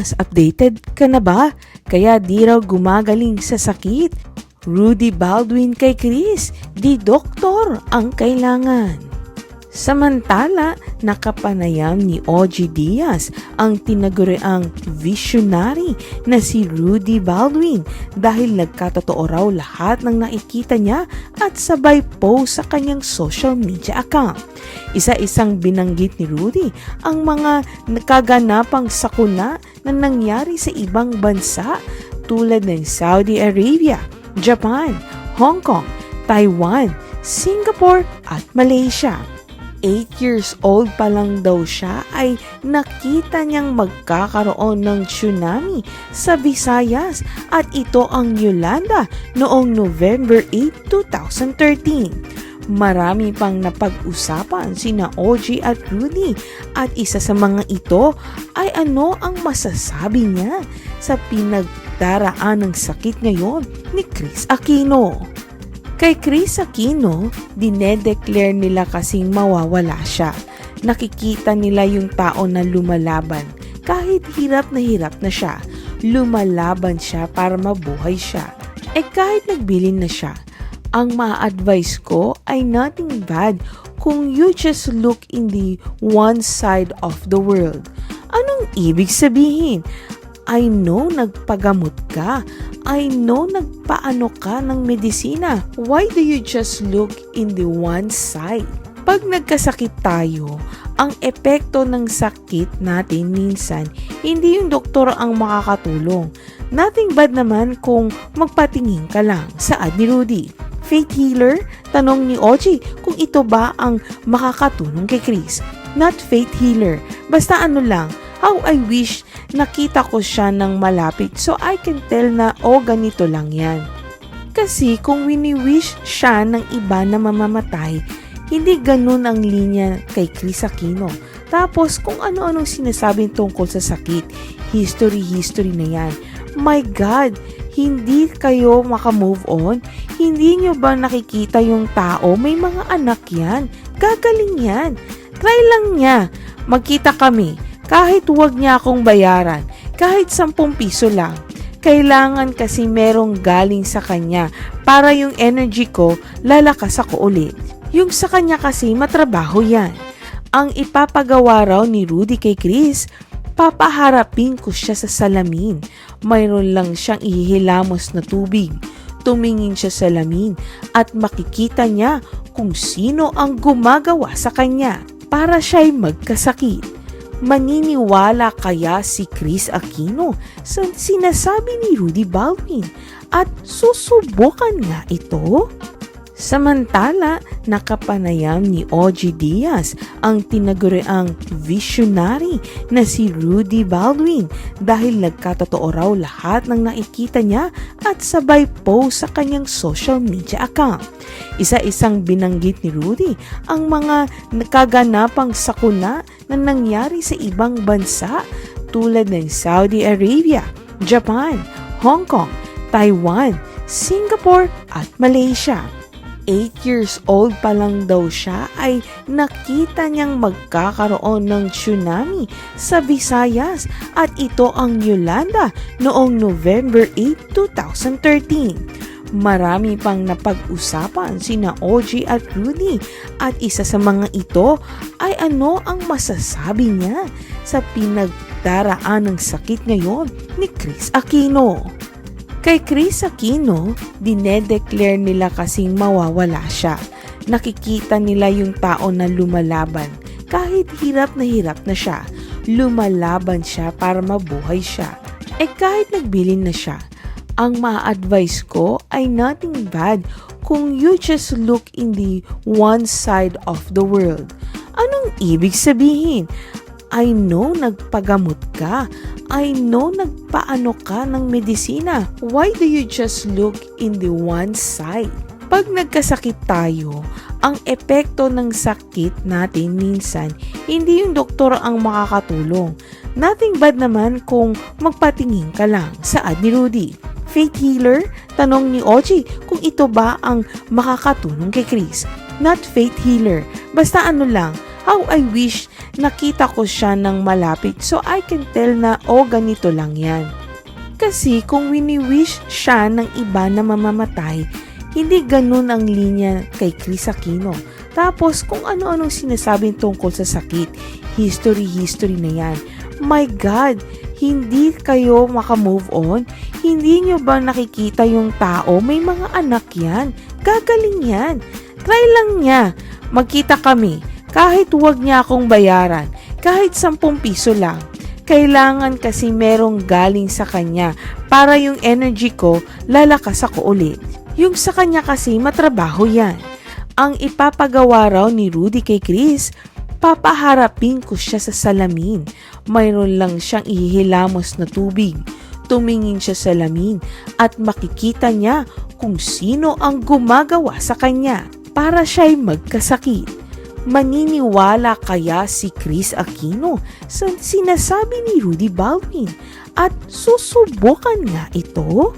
Diaz, updated ka na ba? Kaya di raw gumagaling sa sakit. Rudy Baldwin kay Chris, di doktor ang kailangan. Samantala, nakapanayam ni OG Diaz ang tinaguriang visionary na si Rudy Baldwin dahil nagkatotoo raw lahat ng nakikita niya at sabay post sa kanyang social media account. Isa-isang binanggit ni Rudy ang mga nakaganapang sakuna na nangyari sa ibang bansa tulad ng Saudi Arabia, Japan, Hong Kong, Taiwan, Singapore at Malaysia. 8 years old pa lang daw siya ay nakita niyang magkakaroon ng tsunami sa Visayas at ito ang Yolanda noong November 8, 2013. Marami pang napag-usapan sina OG at Rudy at isa sa mga ito ay ano ang masasabi niya sa pinagdaraan ng sakit ngayon ni Kris Aquino. Kay Kris Aquino, dinedeclare nila kasing mawawala siya. Nakikita nila yung tao na lumalaban. Kahit hirap na siya, lumalaban siya para mabuhay siya. Kahit nagbilin na siya, ang ma-advise ko ay nothing bad kung you just look in the one side of the world. Anong ibig sabihin? I know nagpagamot ka. I know nagpaano ka ng medisina. Why do you just look in the one side? Pag nagkasakit tayo, ang epekto ng sakit natin minsan, hindi yung doktor ang makakatulong. Nothing bad naman kung magpatingin ka lang. Saad ni Rudy. Faith healer? Tanong ni OG kung ito ba ang makakatulong kay Chris. Not faith healer. Basta ano lang, how I wish nakita ko siya ng malapit so I can tell na ganito lang yan. Kasi kung wini-wish siya ng iba na mamamatay, hindi ganun ang linya kay Kris Aquino. Tapos kung ano-anong sinasabing tungkol sa sakit, history na yan. My God, hindi kayo makamove on? Hindi nyo ba nakikita yung tao? May mga anak yan. Gagaling yan. Try lang niya. Magkita kami. Kahit huwag niya akong bayaran, kahit 10 piso lang. Kailangan kasi merong galing sa kanya para yung energy ko lalakas ako ulit. Yung sa kanya kasi matrabaho yan. Ang ipapagawa raw ni Rudy kay Chris, papaharapin ko siya sa salamin. Mayroon lang siyang ihihilamos na tubig. Tumingin siya sa salamin at makikita niya kung sino ang gumagawa sa kanya para siya'y magkasakit. Maniniwala kaya si Kris Aquino sa sinasabi ni Rudy Baldwin at susubukan nga ito? Samantala, nakapanayam ni OG Diaz ang tinaguriang visionary na si Rudy Baldwin dahil nagkatotoo raw lahat ng nakikita niya at sabay post sa kanyang social media account. Isa-isang binanggit ni Rudy ang mga nakaganapang sakuna na nangyari sa ibang bansa tulad ng Saudi Arabia, Japan, Hong Kong, Taiwan, Singapore at Malaysia. 8 years old pa lang daw siya ay nakita niyang magkakaroon ng tsunami sa Visayas at ito ang Yolanda noong November 8, 2013. Marami pang napag-usapan sina OG at Rudy at isa sa mga ito ay ano ang masasabi niya sa pinagdaraan ng sakit ngayon ni Kris Aquino. Kay Kris Aquino, dinedeclare nila kasing mawawala siya. Nakikita nila yung tao na lumalaban. Kahit hirap na siya, lumalaban siya para mabuhay siya. Kahit nagbilin na siya, ang ma-advise ko ay nothing bad kung you just look in the one side of the world. Anong ibig sabihin? I know nagpagamot ka. I know nagpaano ka ng medisina. Why do you just look in the one side? Pag nagkasakit tayo, ang epekto ng sakit natin minsan, hindi yung doktor ang makakatulong. Nothing bad naman kung magpatingin ka lang. Saad ni Rudy. Faith healer? Tanong ni OG kung ito ba ang makakatulong kay Chris. Not faith healer. Basta ano lang, How I wish nakita ko siya ng malapit so I can tell na ganito lang yan. Kasi kung wini-wish siya ng iba na mamamatay, hindi ganun ang linya kay Kris Aquino. Tapos kung ano-anong sinasabing tungkol sa sakit, history na yan. My God, hindi kayo makamove on? Hindi nyo ba nakikita yung tao? May mga anak yan. Gagaling yan. Try lang niya. Magkita kami. Kahit huwag niya akong bayaran. Kahit 10 piso lang. Kailangan kasi merong galing sa kanya para yung energy ko lalakas ako ulit. Yung sa kanya kasi matrabaho yan. Ang ipapagawa raw ni Rudy kay Kris, papaharapin ko siya sa salamin. Mayroon lang siyang ihihilamos na tubig. Tumingin siya sa salamin at makikita niya kung sino ang gumagawa sa kanya para siya'y magkasakit. Maniniwala kaya si Kris Aquino sa sinasabi ni Rudy Baldwin at susubukan nga ito?